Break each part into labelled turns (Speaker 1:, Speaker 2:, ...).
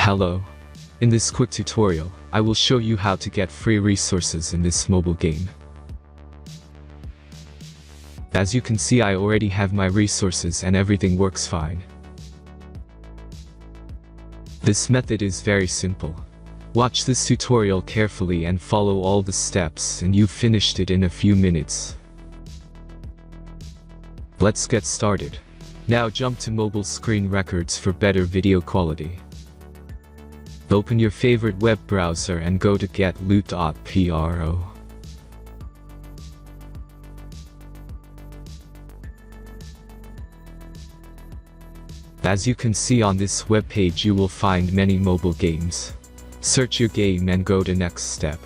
Speaker 1: Hello. In this quick tutorial, I will show you how to get free resources in this mobile game. As you can see, I already have my resources and everything works fine. This method is very simple. Watch this tutorial carefully and follow all the steps and you've finished it in a few minutes. Let's get started. Now jump to mobile screen records for better video quality. Open your favorite web browser and go to getloot.pro. As you can see on this web page, you will find many mobile games. Search your game and go to next step.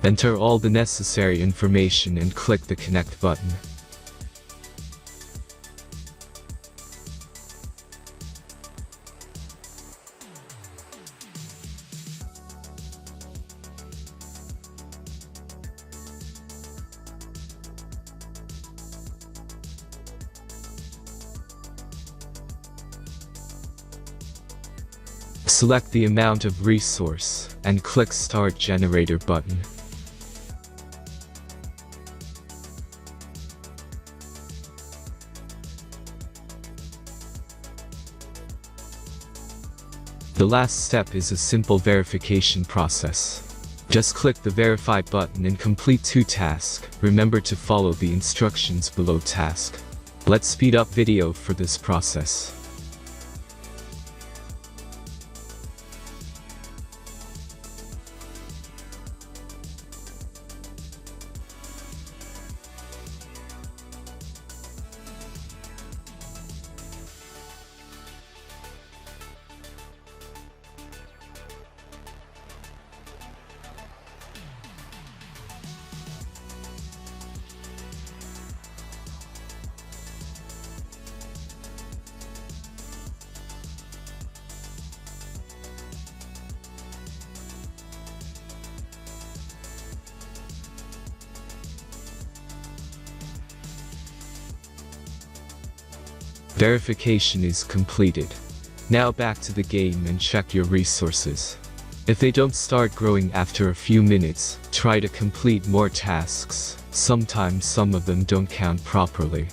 Speaker 1: Enter all the necessary information and click the connect button. Select the amount of resource and click Start Generator button. The last step is a simple verification process. Just click the Verify button and complete 2 tasks. Remember to follow the instructions below task. Let's speed up video for this process. Verification is completed. Now back to the game and check your resources. If they don't start growing after a few minutes, try to complete more tasks. Sometimes some of them don't count properly.